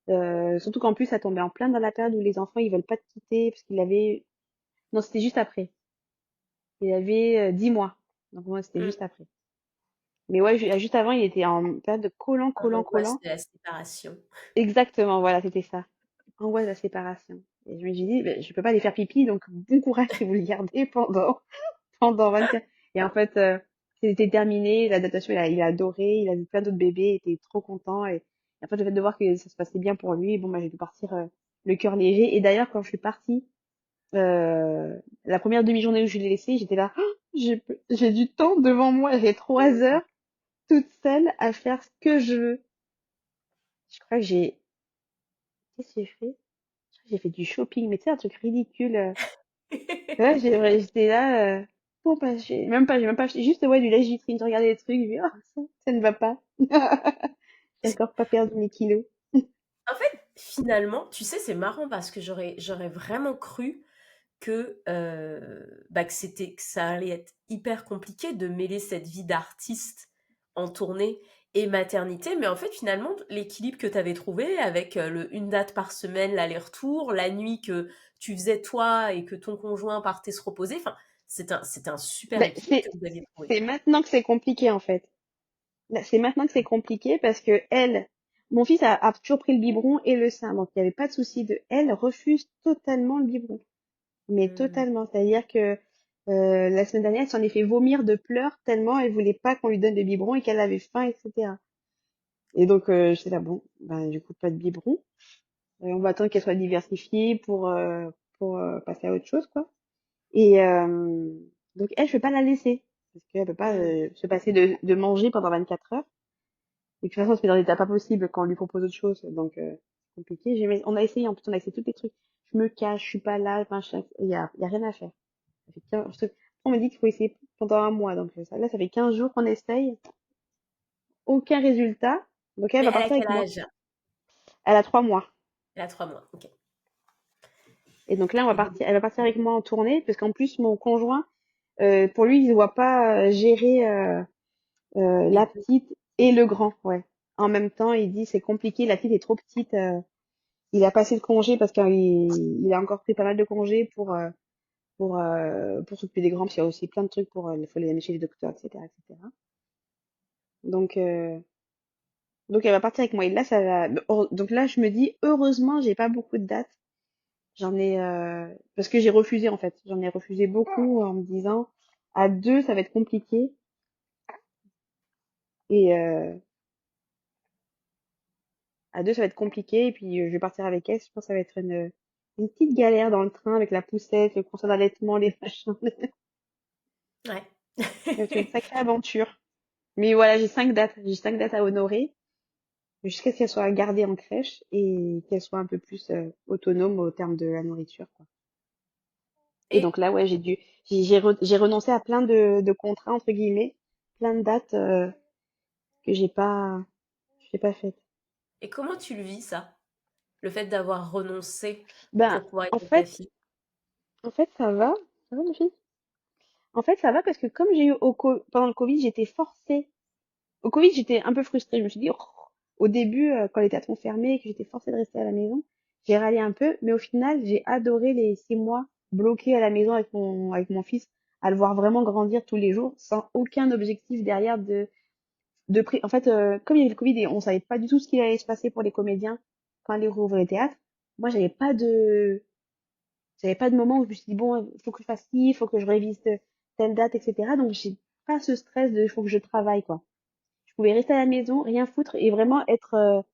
Surtout qu'en plus, ça tombait en plein dans la période où les enfants, ils veulent pas te quitter, parce qu'il avait, non, c'était juste après. Il avait 10 mois. Donc moi, c'était juste Mm. après. Mais ouais, juste avant, il était en période de collant, collant, L'angoisse collant. de la séparation. Exactement, voilà, c'était ça. Angoisse de la séparation. Et je me suis dit, ben, je peux pas les faire pipi, donc bon courage si vous le gardez pendant 24. Et en fait, c'était terminé, l'adaptation, il a adoré, il a vu plein d'autres bébés, il était trop content. Et en fait, le fait de voir que ça se passait bien pour lui, bon, bah, j'ai pu partir le cœur léger. Et d'ailleurs, quand je suis partie, la première demi-journée où je l'ai laissé, j'étais là, oh, j'ai du temps devant moi, j'ai 3 heures toute seule à faire ce que je veux. Je crois que qu'est-ce que j'ai fait? Je crois que j'ai fait du shopping, mais tu sais, un truc ridicule. Ouais, j'étais là, bon, bah, j'ai même pas acheté, juste, ouais, du lèche-vitrine, je regardais les trucs, je me dis, oh, ça ne va pas. J'ai encore pas perdu mes kilos. En fait, finalement, tu sais, c'est marrant parce que j'aurais vraiment cru bah, que ça allait être hyper compliqué de mêler cette vie d'artiste en tournée et maternité. Mais en fait, finalement, l'équilibre que tu avais trouvé avec une date par semaine, l'aller-retour, la nuit que tu faisais toi et que ton conjoint partait se reposer, enfin, c'est un super Ben, équilibre que vous aviez trouvé. c'est maintenant que c'est compliqué, en fait. Là, c'est maintenant que c'est compliqué parce que mon fils a toujours pris le biberon et le sein, donc il n'y avait pas de souci elle refuse totalement le biberon. Mais Hmm. totalement. C'est-à-dire que la semaine dernière, elle s'en est fait vomir de pleurs tellement elle voulait pas qu'on lui donne le biberon et qu'elle avait faim, etc. Et donc j'étais là, bon, ben du coup pas de biberon. On va attendre qu'elle soit diversifiée pour passer à autre chose, quoi. Et donc elle, je peux pas la laisser parce qu'elle peut pas Hmm. se passer de manger pendant 24 heures. Et de toute façon, c'est dans l'état pas possible quand on lui propose autre chose. Donc c'est compliqué. On a essayé, en plus on a essayé tous les trucs. Je me cache, je suis pas là, machin. Il y a rien à faire. Ça fait On m'a dit qu'il faut essayer pendant un mois. Donc là, ça fait 15 jours qu'on essaye. Aucun résultat. Donc elle Mais va elle a partir avec quel moi. âge? Elle a 3 mois. Elle a 3 mois, ok. Et donc là, Et donc, elle va partir avec moi en tournée. Parce qu'en plus, mon conjoint, pour lui, il ne voit pas gérer les la deux. petite et le grand. Ouais. En même temps, il dit c'est compliqué. La petite est trop petite. Il a passé le congé parce qu'il a encore pris pas mal de congés pour s'occuper des grands. Parce qu'il y a aussi plein de trucs il faut les amener chez les docteurs, etc., etc. Donc, donc elle va partir avec moi. Et là, ça va. Donc là, je me dis, heureusement, j'ai pas beaucoup de dates J'en ai parce que j'ai refusé en fait. J'en ai refusé beaucoup en me disant à deux ça va être compliqué et à deux ça va être compliqué et puis je vais partir avec elle. Je pense que ça va être une petite galère dans le train avec la poussette, le conseil d'allaitement, les machins. Ouais. Ça va être une sacrée aventure. Mais voilà, j'ai 5 dates. J'ai 5 dates à honorer jusqu'à ce qu'elle soit gardée en crèche et qu'elle soit un peu plus autonome au terme de la nourriture, quoi. Et donc Et, là, ouais, j'ai renoncé à plein de contrats entre guillemets, plein de dates que j'ai pas faites. et comment tu le vis, ça? Le fait d'avoir renoncé Ben, pour pouvoir être en avec ta fait, fille? ça va, ma fille. En fait, ça va parce que comme j'ai eu pendant le Covid, j'étais forcée. Au Covid, j'étais un peu frustrée. Je me suis dit, oh, au début, quand les théâtres ont fermé et que j'étais forcée de rester à la maison, j'ai râlé un peu, mais au final, j'ai adoré les 6 mois bloqués à la maison avec mon fils, à le voir vraiment grandir tous les jours, sans aucun objectif derrière en fait, comme il y avait le Covid et on savait pas du tout ce qu'il allait se passer pour les comédiens quand ils rouvraient les théâtres, moi, j'avais pas de moment où je me suis dit, bon, il faut que je fasse ci, il faut que je révise telle date, etc. Donc, j'ai pas ce stress de, il faut que je travaille, quoi. Je pouvais rester à la maison, rien foutre et vraiment être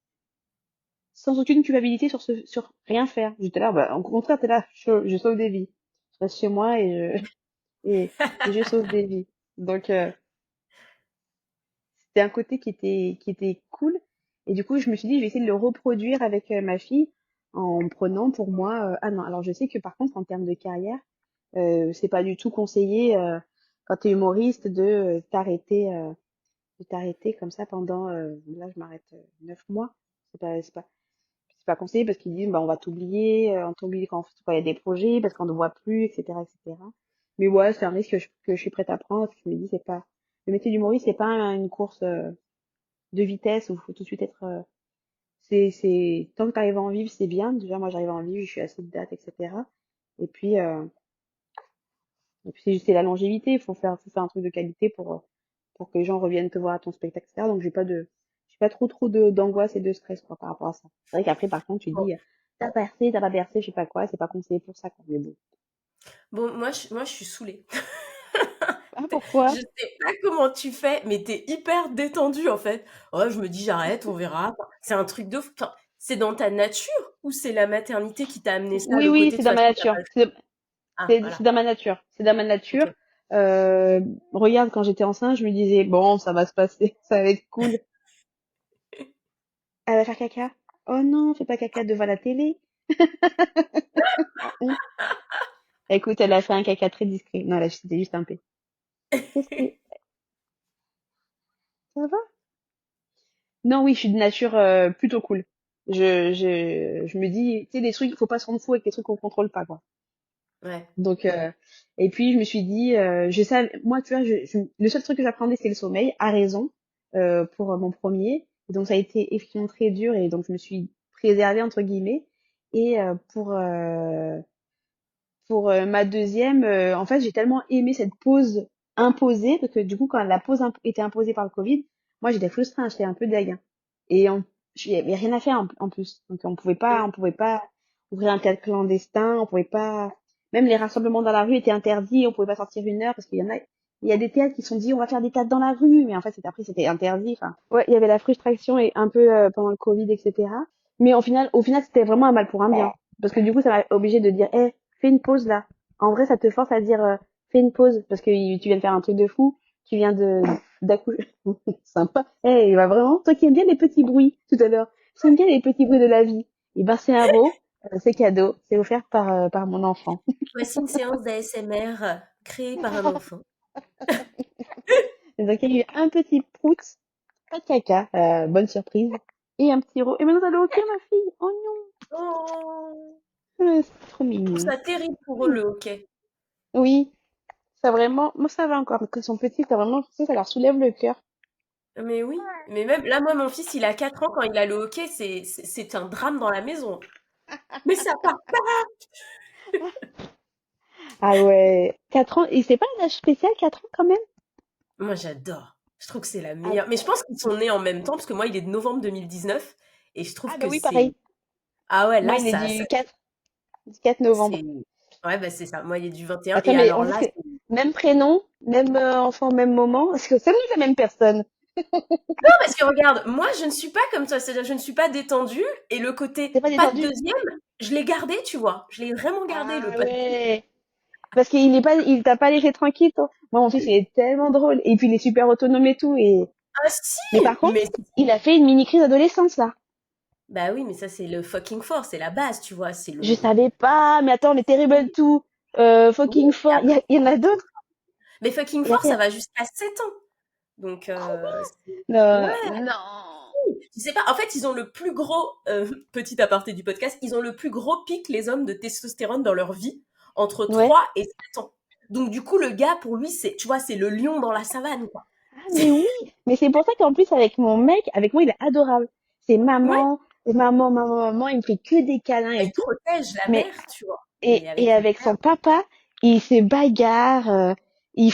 sans aucune culpabilité sur rien faire. J'étais là, bah, au contraire, t'es là, je sauve des vies. Je reste chez moi et, et je sauve des vies. Donc, c'était un côté qui était cool. Et du coup, je me suis dit, je vais essayer de le reproduire avec ma fille en prenant pour moi. Ah non, alors je sais que par contre, en termes de carrière, c'est pas du tout conseillé quand t'es humoriste de t'arrêter comme ça pendant. Là, je m'arrête 9 mois. C'est pas conseillé parce qu'ils disent, bah, on va t'oublier, on t'oublie quand il y a des projets, parce qu'on ne voit plus, etc., etc. Mais ouais, c'est un risque que je suis prête à prendre, parce que je me dis, c'est pas, le métier d'humoriste, c'est pas une course, de vitesse où il faut tout de suite être, tant que tu arrives à en vivre, c'est bien. Déjà, moi, j'arrive à en vivre, je suis assez de date, etc. Et puis, c'est la longévité, faut faire un truc de qualité pour que les gens reviennent te voir à ton spectacle, etc. Donc, j'ai pas trop d'angoisse et de stress, quoi, par rapport à ça. C'est vrai qu'après, par contre, tu Bon, dis, t'as pas percé, je sais pas quoi, c'est pas conseillé pour ça, quoi. Mais bon. bon, moi, je suis saoulée. Ah, pourquoi? Je sais pas comment tu fais, mais t'es hyper détendue, en fait. Ouais, je me dis, j'arrête, on verra. Enfin, c'est un truc de fou. Enfin, c'est dans ta nature ou c'est la maternité qui t'a amené ça, Oui, le oui, côté de c'est toute dans ma façon, t'as nature. pas le choix. Ah, C'est voilà. dans ma nature. C'est dans ma nature. Ok. Euh, regarde, quand j'étais enceinte, je me disais, bon, ça va se passer, ça va être cool. Elle va faire caca. Oh non, fais pas caca devant la télé. La honte. Écoute, elle a fait un caca très discret. Non, là, c'était juste un P. Qu'est-ce que... Ça va? Non, oui, je suis de nature plutôt cool. Je me dis, tu sais, des trucs, il faut pas se rendre fou avec des trucs qu'on contrôle pas, quoi. Ouais. Donc, et puis je me suis dit, moi, tu vois, le seul truc que j'appréhendais, c'est le sommeil, à raison, pour mon premier. Et donc, ça a été effectivement très dur, et donc je me suis préservée, entre guillemets. Et pour ma deuxième, en fait, j'ai tellement aimé cette pause imposée, parce que du coup, quand la pause était imposée par le Covid, moi, j'étais frustrée, hein, j'étais un peu deg, hein. Et il y avait rien à faire en plus. Donc, Mm. on pouvait pas ouvrir un théâtre clandestin, on pouvait pas, même les rassemblements dans la rue étaient interdits, on pouvait pas sortir 1 heure, parce il y a des théâtres qui se sont dit, on va faire des théâtres dans la rue, mais en fait, c'était interdit. Enfin, ouais, il y avait la frustration et un peu pendant le Covid, etc. Mais au final, c'était vraiment un mal pour un bien. Parce que du coup, ça m'a obligé de dire, fais une pause là. En vrai, ça te force à dire, fais une pause parce que tu viens de faire un truc de fou, tu viens d'accoucher. Sympa. Il va vraiment, toi qui aimes bien les petits bruits tout à l'heure, j'aime bien les petits bruits de la vie. Et ben c'est un beau, c'est cadeau, c'est offert par mon enfant. Voici une séance d'ASMR créée par un enfant. Et donc il y a eu un petit prout, pas de caca, bonne surprise, et un petit Et maintenant t'as le hockey ma fille. Oh Oh! non, c'est trop Je trouve mignon. ça terrible pour eux, le hockey. Oui, ça vraiment, moi ça va encore, quand ils sont petits, ça vraiment, tu sais, ça leur soulève le cœur. Mais oui, mais même là, moi, mon fils, il a 4 ans, quand il a le hockey, c'est un drame dans la maison. Mais ça part pas! Ah ouais, 4 ans, et c'est pas un âge spécial, 4 ans quand même? Moi, j'adore. Je trouve que c'est la Ah, meilleure. Mais je pense qu'ils sont nés en même temps, parce que moi, il est de novembre 2019, et je trouve ah bah que oui, c'est. pareil. Ah ouais, Moi, là, il est ça. du 4. Du 4 novembre. C'est ouais, bah, c'est ça. Moi, il est du 21 Attends, et mais alors on voit là, que même prénom, même enfant, même moment. Est-ce que c'est la même personne? non, parce que regarde, moi, je ne suis pas comme toi, c'est-à-dire je ne suis pas détendue et le côté T'es pas pas de détendu? deuxième, je l'ai gardé, tu vois? Je l'ai vraiment gardé le Ah pas de ouais. Parce il t'a pas laissé tranquille, toi. Moi, mon fils, il est tellement drôle. Et puis, il est super autonome et tout. ah Mais si! par contre, Mais il a fait une mini crise d'adolescence, là. bah oui, mais ça, c'est le fucking fort, c'est la base, tu vois? C'est Je le savais pas. Mais attends, mais Terrible tout. oui, Fucking et Four. après Il y en a d'autres. mais fucking Il a fort, fait, ça va jusqu'à 7 ans. Donc non, ouais, non. tu sais pas, en fait, ils ont le plus gros, petit aparté du podcast, ils ont le plus gros pic, les hommes, de testostérone dans leur vie, entre Ouais. 3 et 7 ans. Donc du coup, le gars, pour lui, c'est, tu vois, c'est le lion dans la savane, quoi. Ah, C'est mais oui. Mais c'est pour ça qu'en plus, avec mon mec, avec moi, il est adorable. C'est ouais, maman, maman, maman, maman. Il me fait que des câlins bah, et il tout. protège la Mais, mère, tu vois? Mais et avec le avec père, son papa, ils se bagarrent.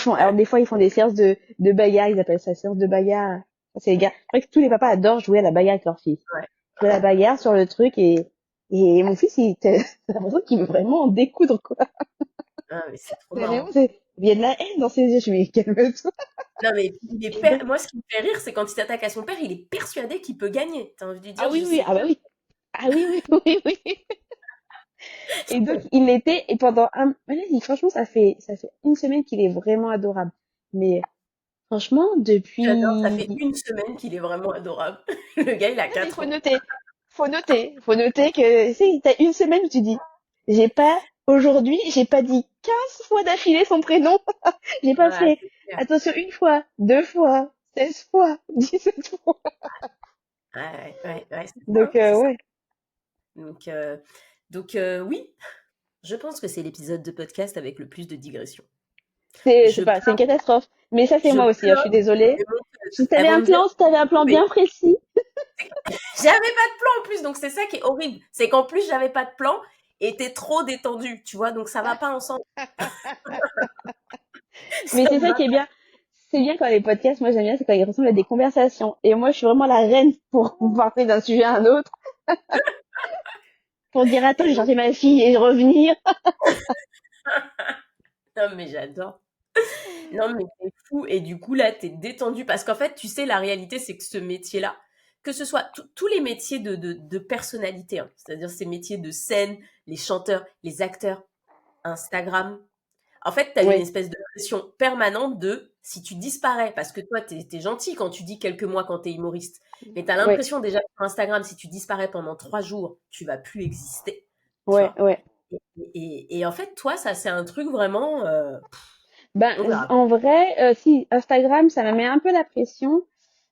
Alors ouais. des fois, ils font des séances de bagarre. Ils appellent ça séance de bagarre. C'est les gars. C'est vrai que tous les papas adorent jouer à la bagarre avec leur fils. Ouais. Jouer à la bagarre sur le truc et mon fils, j'ai l'impression qu'il veut vraiment en découdre, quoi. Ah, mais c'est trop C'est vraiment, marrant. il y a de la haine dans ses yeux. Je me dis, calme-toi. Non, mais il est Et donc, moi, ce qui me fait rire, c'est quand il s'attaque à son père, il est persuadé qu'il peut gagner. T'as envie de lui ah dire, oui, je oui, sais ah bah oui. Ah oui, oui, oui, oui. Et donc, il était, et pendant mais là, franchement, ça fait une semaine qu'il est vraiment adorable. Mais, franchement, j'adore, ça fait depuis, une semaine qu'il est vraiment adorable. Le gars, il a non, mais 4 faut ans. noter. Faut noter que, tu sais, t'as une semaine où tu dis, aujourd'hui, j'ai pas dit 15 fois d'affilée son prénom. J'ai pas Ouais, fait, c'est clair. attention, une fois, deux fois, 16 fois, 17 fois. Ouais, ouais, ouais, c'est ça, Donc, hein, c'est ça. ouais. Donc, oui, je pense que c'est l'épisode de podcast avec le plus de digressions. C'est Je pas, c'est une pleure, catastrophe. Mais ça, c'est je moi aussi, hein, je pleure suis désolée. mes Si monteuses. t'avais Elles vont un me dire, plan, si t'avais un plan mais bien précis. j'avais pas de plan en plus, donc c'est ça qui est horrible. C'est qu'en plus, j'avais pas de plan et t'es trop détendu, tu vois, donc ça va pas ensemble. Mais Ça c'est ne ça va qui est bien. C'est bien quand les podcasts, moi j'aime bien, c'est quand ils ressemblent à des conversations. Et moi, je suis vraiment la reine pour parler d'un sujet à un autre, pour dire attends, et j'ai donc, cherché ma fille et revenir. non, mais j'adore. Non, mais c'est fou. Et du coup, là, t'es détendu. Parce qu'en fait, tu sais, la réalité, c'est que ce métier-là, que ce soit tous les métiers de personnalité, hein, c'est-à-dire ces métiers de scène, les chanteurs, les acteurs, Instagram, en fait, tu as une Ouais, espèce de pression permanente de si tu disparais, parce que toi, tu es gentil quand tu dis quelques mois quand tu es humoriste, mais tu as ouais, l'impression déjà sur Instagram, si tu disparais pendant 3 jours, tu vas plus exister, tu ouais, vois. ouais. Et en fait, toi, ça, c'est un truc vraiment, Ben, on verra. en vrai, si Instagram, ça me met un peu la pression.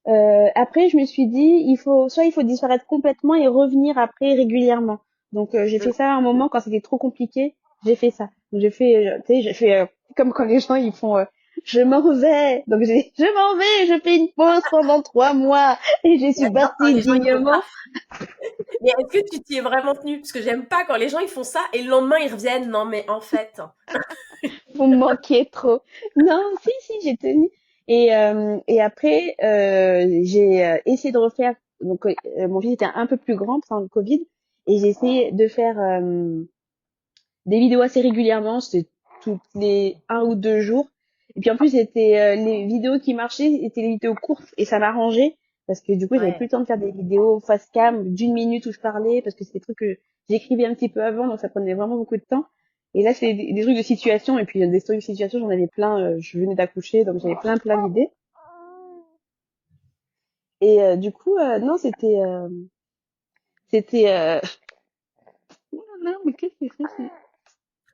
Après, je me suis dit, il faut disparaître complètement et revenir après régulièrement. Donc, j'ai fait ça à un moment quand c'était trop compliqué. J'ai fait ça. Donc, tu sais, j'ai fait comme quand les gens ils font, je m'en vais. Donc, je m'en vais, je fais une pause pendant 3 mois et je suis J'adore quand partie les gens ils font dignement. ça. Mais est-ce que tu t'y es vraiment tenu? Parce que j'aime pas quand les gens ils font ça et le lendemain ils reviennent. Non, mais en fait, Vous me manquiez trop. Non, si, j'ai tenu. Et après, j'ai essayé de refaire. Donc, mon fils était un peu plus grand pendant le Covid, et j'ai essayé de faire des vidéos assez régulièrement. C'était toutes les 1 ou 2 jours. Et puis en plus, c'était les vidéos qui marchaient, étaient les vidéos courtes, et ça m'arrangeait parce que du coup, j'avais plus ouais. le temps de faire des vidéos face cam d'1 minute où je parlais parce que c'était des trucs que j'écrivais un petit peu avant, donc ça prenait vraiment beaucoup de temps. Et là, c'est des trucs de situation, et puis des trucs de situation, j'en avais plein. Je venais d'accoucher, donc j'avais plein d'idées. Et du coup, non, c'était. Oh non, mais qu'est-ce que c'est?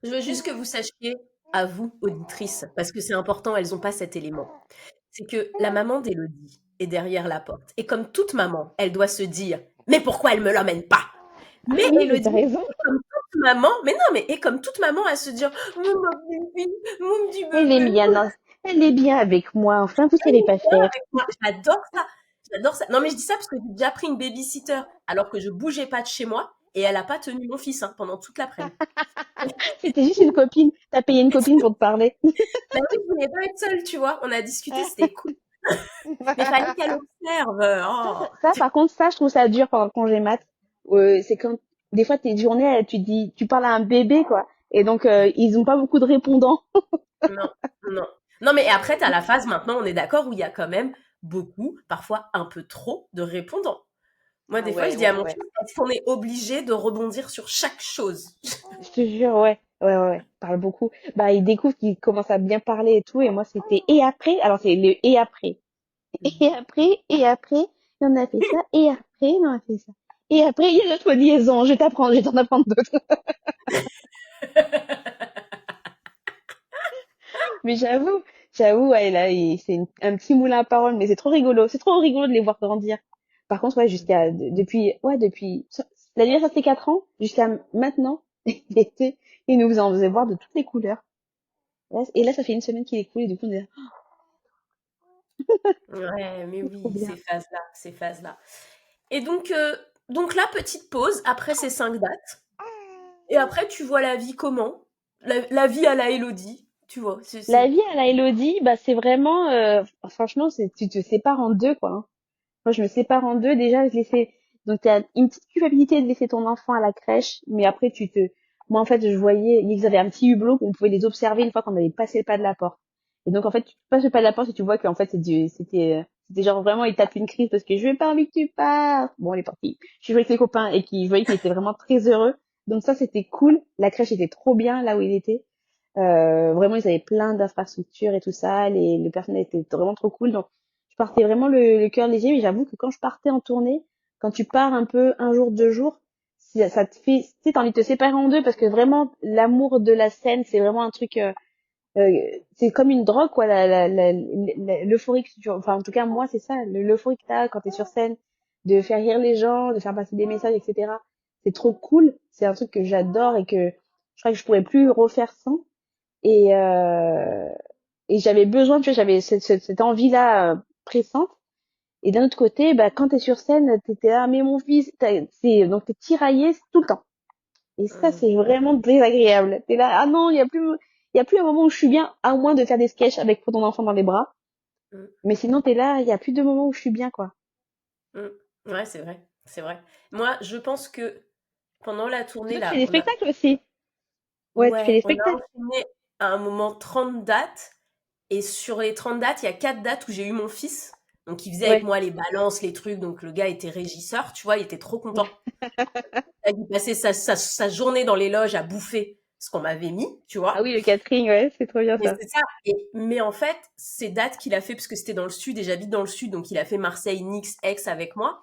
Je veux juste que vous sachiez, à vous, auditrices, parce que c'est important, elles n'ont pas cet élément. C'est que la maman d'Élodie est derrière la porte. Et comme toute maman, elle doit se dire, mais pourquoi elle me l'emmène pas? Ah Mais oui, mais t'as Élodie, raison. comme toute maman, mais non, mais et comme toute maman, à se dire, mon bébé, mon petit Elle est bébé, bien, non, elle est bien avec moi. Enfin, vous elle savez est pas bien faire. avec moi. J'adore ça. J'adore ça. Non, mais je dis ça parce que j'ai déjà pris une babysitter alors que je bougeais pas de chez moi et elle a pas tenu mon fils hein, pendant toute l'après-midi. C'était juste une copine. T'as payé une copine pour te parler. Ben oui, je voulais pas être seule, tu vois. On a discuté, c'était cool. Mais fallait qu'elle observe. Ça, Oh. par contre, ça, je trouve ça dur pendant le congé mat. C'est quand des fois tes journées, tu parles à un bébé, quoi. Et donc, ils ont pas beaucoup de répondants. Non, non. Non, mais après, t'as la phase maintenant, on est d'accord, où il y a quand même beaucoup, parfois un peu trop, de répondants. Moi, Ah des fois, je ouais, dis à ouais, mon ouais. fils, est-ce qu'on est obligé de rebondir sur chaque chose? Je te jure, ouais. Ouais, ouais, ouais. Il parle beaucoup. Bah, il découvre qu'il commence à bien parler et tout. Et moi, c'était et après. Alors, c'est le et après. Et après, on a fait ça. Et après, on a fait ça. Et après, il y a d'autres liaisons. Je vais t'en apprendre d'autres. Mais j'avoue, ouais, là, un petit moulin à parole, mais c'est trop rigolo. C'est trop rigolo de les voir grandir. Par contre, ouais, depuis, l'anniversaire c'était 4 ans, jusqu'à maintenant, il nous en faisait voir de toutes les couleurs. Et là, ça fait une semaine qu'il est cool, et du coup, on est là, Ouais, mais c'est trop oui, bien. ces phases-là. Et donc là, petite pause, après ces 5 dates. Et après, tu vois la vie comment? La vie à la Élodie, tu vois. La vie à la Elodie, bah, c'est vraiment, franchement, tu te sépares en deux, quoi, hein. Moi, je me sépare en deux. Déjà, je laissais, donc, t'as une petite culpabilité de laisser ton enfant à la crèche, mais après, moi, en fait, je voyais, ils avaient un petit hublot qu'on pouvait les observer une fois qu'on avait passé le pas de la porte. Et donc, en fait, tu passes le pas de la porte et tu vois qu'en fait, c'était genre vraiment, il tape une crise parce que je n'ai pas envie que tu partes. Bon, il est parti. Je suis jouée avec ses copains et je voyais qu'il était vraiment très heureux. Donc ça, c'était cool. La crèche était trop bien là où il était. Vraiment, ils avaient plein d'infrastructures et tout ça. Le personnel était vraiment trop cool. Donc, je partais vraiment le cœur léger. Mais j'avoue que quand je partais en tournée, quand tu pars un peu un jour, 2 jours, ça te fait, tu sais, t'as envie de te séparer en deux parce que vraiment, l'amour de la scène, c'est vraiment un truc, euh, c'est comme une drogue, quoi, l'euphorie enfin, en tout cas, moi, c'est ça, l'euphorie que t'as quand t'es sur scène, de faire rire les gens, de faire passer des messages, etc. C'est trop cool. C'est un truc que j'adore et que je crois que je pourrais plus refaire sans. Et, euh, et j'avais besoin, tu vois, j'avais cette envie-là pressante. Et d'un autre côté, bah, quand t'es sur scène, t'es là, mais mon fils, donc t'es tiraillé tout le temps. Et ça, Mmh, c'est vraiment désagréable. T'es là, ah non, il y a plus un moment où je suis bien, à moins de faire des sketchs avec ton enfant dans les bras. mmh, Mais sinon, t'es là, il y a plus de moments où je suis bien, quoi. mmh. Ouais, c'est vrai, c'est vrai. Moi, je pense que pendant la tournée Toi, tu fais des là, spectacles aussi. Ouais, tu fais ouais, des on a spectacles. enchaîné à un moment 30 dates. Et sur les 30 dates, il y a 4 dates où j'ai eu mon fils. Donc, il faisait avec Ouais. moi les balances, les trucs. Donc, le gars était régisseur, tu vois, il était trop content. Il passait sa journée dans les loges à bouffer ce qu'on m'avait mis, tu Ah vois. oui, le catering, ouais, c'est trop bien Mais ça. c'est ça. Mais en fait, ces dates qu'il a fait, parce que c'était dans le sud et j'habite dans le sud, donc il a fait Marseille, Nix, Aix avec moi.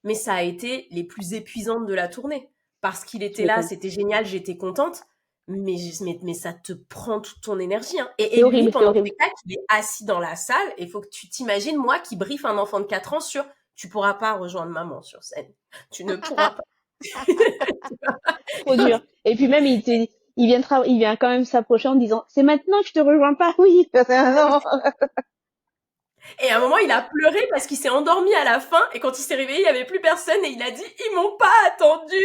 Mais ça a été les plus épuisantes de la tournée. Parce qu'il Tu était là, m'étonnes. c'était génial, j'étais contente. Mais ça te prend toute ton énergie, hein. Et C'est lui, horrible, c'est pendant le horrible. spectacle, il est assis dans la salle. Et il faut que tu t'imagines, moi, qui briefe un enfant de 4 ans sur tu pourras pas rejoindre maman sur scène. Tu ne pourras pas. Trop dur. Et puis même, il vient quand même s'approcher en disant, c'est maintenant que je te rejoins pas, oui. Non. Et à un moment, il a pleuré parce qu'il s'est endormi à la fin. Et quand il s'est réveillé, il n'y avait plus personne. Et il a dit, ils m'ont pas attendu.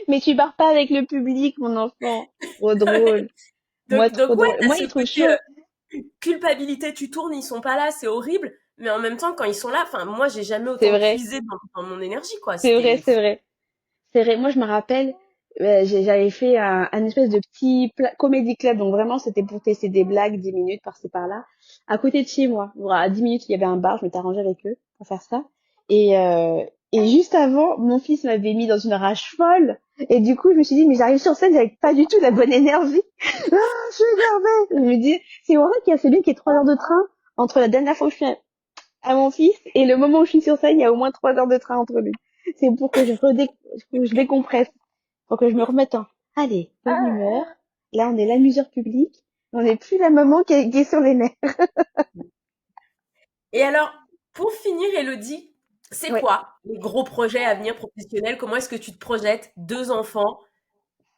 Mais tu pars pas avec le public, mon enfant. Trop drôle. Moi, trop Donc ouais, drôle. t'as Moi, ce il trouve côté chaud. culpabilité, tu tournes, ils sont pas là, c'est horrible. Mais en même temps, quand ils sont là, enfin, moi, j'ai jamais C'est autant vrai. puisé dans mon énergie, quoi. C'est vrai, C'était c'est fou. vrai. C'est vrai. Moi, je me rappelle, j'avais fait un espèce de petit comédie club. Donc vraiment, c'était pour tester des blagues, 10 minutes par-ci par-là. À côté de chez moi. Voilà, à 10 minutes, il y avait un bar. Je m'étais arrangée avec eux pour faire ça. Et, euh, et juste avant, mon fils m'avait mis dans une rage folle. Et du coup, je me suis dit, mais j'arrive sur scène avec pas du tout la bonne énergie. Ah, je suis énervée. Je me dis, c'est vrai qu'il y a celui qui est 3 heures de train entre la dernière fois où je suis à mon fils et le moment où je suis sur scène, il y a au moins 3 heures de train entre lui. C'est pour que que je décompresse, pour que je me remette en, allez, bonne humeur. Là, on est l'amuseur public. On n'est plus la maman qui est sur les nerfs. Et alors, pour finir, Elodie, c'est Ouais. quoi les gros projets à venir professionnels? Comment est-ce que tu te projettes? 2 enfants,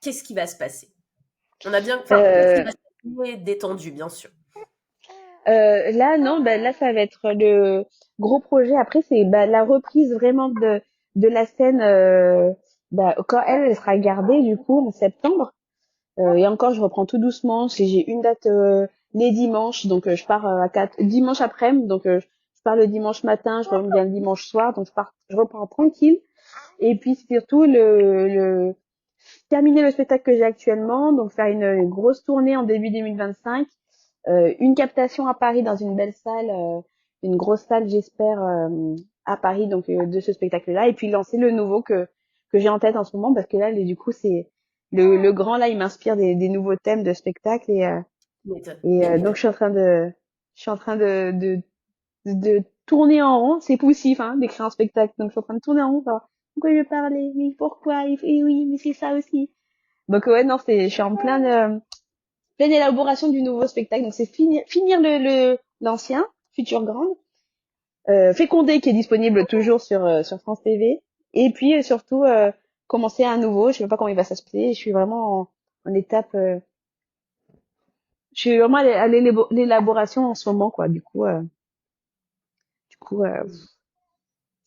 qu'est-ce qui va se passer? On a bien, enfin, qu'est-ce qui Euh, va se passer? Détendu, bien sûr. Là, non, bah, là, ça va être le gros projet. Après, c'est bah, la reprise vraiment de la scène bah, quand elle sera gardée, du coup, en septembre. Et encore, je reprends tout doucement. J'ai une date les dimanches, donc je pars à 4 dimanche après-midi, donc je Je pars le dimanche matin, je reviens le dimanche soir, donc je reprends tranquille. Et puis surtout terminer le spectacle que j'ai actuellement, donc faire une grosse tournée en début 2025, une captation à Paris dans une belle salle, une grosse salle j'espère à Paris donc de ce spectacle-là, et puis lancer le nouveau que j'ai en tête en ce moment parce que là du coup c'est le grand là il m'inspire des nouveaux thèmes de spectacle donc je suis en train de tourner en rond, c'est poussif hein d'écrire un spectacle donc je suis en train de tourner en rond, savoir pourquoi je vais parler, mais pourquoi et oui mais c'est ça aussi. Donc ouais non je suis en pleine élaboration du nouveau spectacle. Donc c'est finir l'ancien, Future Grande, Fécondé qui est disponible toujours sur France TV, et puis surtout commencer un nouveau. Je sais même pas comment il va s'appeler. Je suis vraiment en étape. Je suis vraiment à l'élaboration en ce moment quoi. Du coup,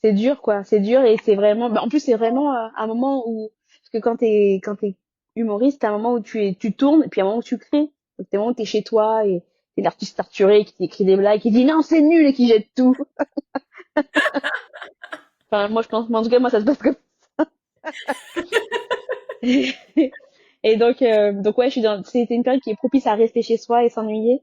c'est dur quoi. C'est dur et c'est vraiment. Bah, en plus c'est vraiment un moment où parce que quand t'es humoriste, t'as un moment où tu tournes et puis un moment où tu crées. Donc t'es un moment où t'es chez toi et c'est l'artiste torturé qui écrit des blagues, qui dit non c'est nul et qui jette tout. Enfin moi je pense, en tout cas moi ça se passe comme et donc ouais c'était une période qui est propice à rester chez soi et s'ennuyer.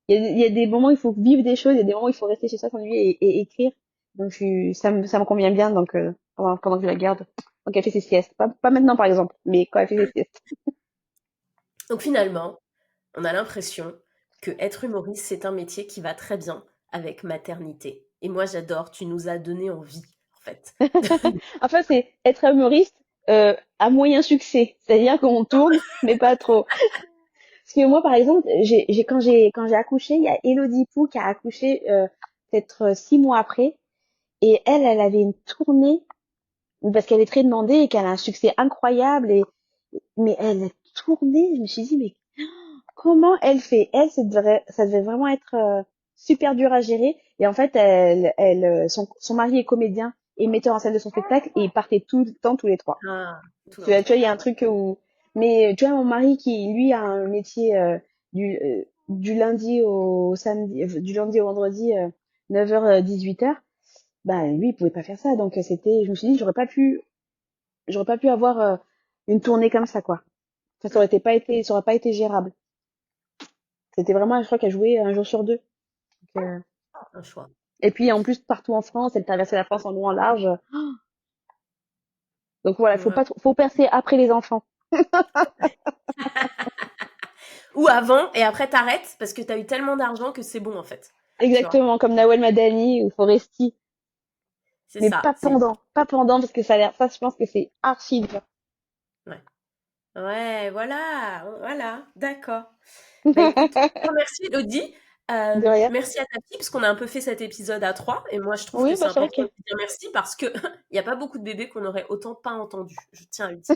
Il y a des moments où il faut vivre des choses, il y a des moments où il faut rester chez soi, s'ennuyer et écrire. Donc ça me convient bien donc pendant que je la garde. Donc elle fait ses siestes, pas maintenant par exemple, mais quand elle fait ses siestes. Donc finalement, on a l'impression que être humoriste, c'est un métier qui va très bien avec maternité. Et moi, j'adore, tu nous as donné envie, en fait. Enfin, c'est être humoriste à moyen succès, c'est-à-dire qu'on tourne, mais pas trop. Parce que moi, par exemple, quand j'ai accouché, il y a Élodie Pou qui a accouché peut-être 6 mois après, et elle avait une tournée parce qu'elle est très demandée et qu'elle a un succès incroyable. Mais elle a tourné, je me suis dit mais comment elle fait? Elle, ça devait vraiment être super dur à gérer. Et en fait, son mari est comédien et metteur en scène de son spectacle et ils partaient tout le temps tous les trois. Ah, tout Tu vois, l'entour. il y a un truc où, mais tu vois, mon mari qui, lui, a un métier du lundi au samedi, du lundi au vendredi, 9h, 18h, bah lui, il pouvait pas faire ça. Donc je me suis dit, j'aurais pas pu avoir une tournée comme ça, quoi. Enfin, ça aurait pas été gérable. C'était vraiment, je crois qu'elle jouait un jour sur deux. Donc, Un choix. et puis en plus partout en France, elle traversait la France en long en large. Donc voilà, Ouais. faut percer après les enfants. Ou avant, et après t'arrêtes parce que t'as eu tellement d'argent que c'est bon, en fait. Tu vois, Exactement, comme Nawel Madani ou Foresti, c'est mais ça. pas pendant, pas pendant parce que ça je pense que c'est archi dur. Ouais. Ouais, voilà, voilà, d'accord. Bah écoute, merci Elodie. De rien. Merci à ta fille, parce qu'on a un peu fait cet épisode à trois, et moi je trouve que Oui, c'est bah c'est vrai que important de te dire merci parce que il n'y a pas beaucoup de bébés qu'on aurait autant pas entendu. Je tiens à le dire.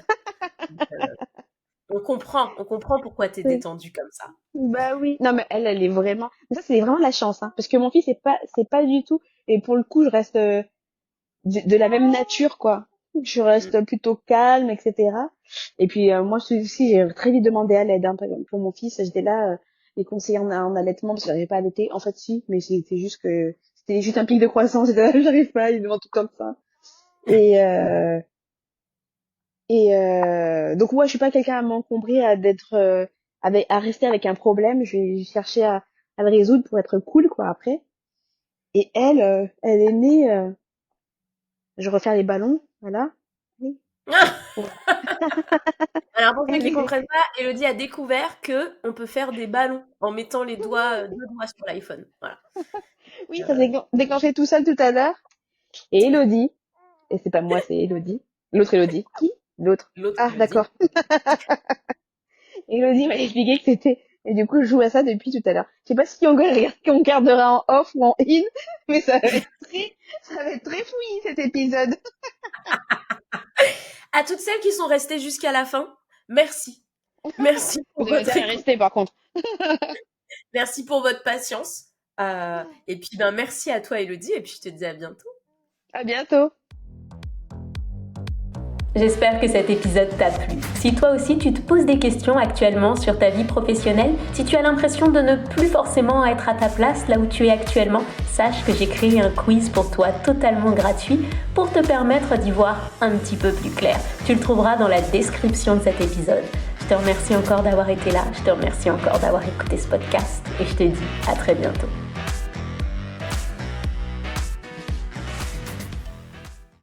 Donc, on comprend pourquoi t'es c'est- détendue comme ça. bah oui. Non mais elle est vraiment. Mais ça c'est vraiment de la chance, hein, parce que mon fils c'est pas du tout. Et pour le coup, je reste de la même nature, quoi. Je Mm. reste plutôt calme, etc. Et puis moi aussi, j'ai très vite demandé à l'aide hein, par exemple, pour mon fils. J'étais là, les conseillers en allaitement parce que j'arrivais pas à allaiter. En fait, si, mais c'était juste un pic de croissance. J'étais là, j'arrive pas, il demande tout comme ça. Et donc moi, je suis pas quelqu'un à m'encombrer à rester avec un problème. Je vais chercher à le résoudre pour être cool, quoi. Après. Et elle est née. Je refaire les ballons, voilà. Oui. Ouais. Alors pour ceux Elle qui est- comprennent pas, Elodie a découvert que on peut faire des ballons en mettant les doigts, deux doigts sur l'iPhone. Voilà. Oui, ça Euh, s'est déclenché tout seul tout à l'heure. Et Elodie, et c'est pas moi, c'est Elodie. L'autre Elodie. Qui? L'autre. L'autre Ah, Elodie. d'accord. Elodie m'a expliqué que c'était. Et du coup, je joue à ça depuis tout à l'heure. Je sais pas si on gardera en off ou en in, mais ça va être très fouillis cet épisode. À toutes celles qui sont restées jusqu'à la fin, merci. Merci Vous pour avez votre intérêt à écoute. rester par contre. Merci pour votre patience. Et puis, ben, merci à toi, Elodie. Et puis, je te dis à bientôt. À bientôt. J'espère que cet épisode t'a plu. Si toi aussi tu te poses des questions actuellement sur ta vie professionnelle, si tu as l'impression de ne plus forcément être à ta place là où tu es actuellement, sache que j'ai créé un quiz pour toi totalement gratuit pour te permettre d'y voir un petit peu plus clair. Tu le trouveras dans la description de cet épisode. Je te remercie encore d'avoir été là, je te remercie encore d'avoir écouté ce podcast et je te dis à très bientôt.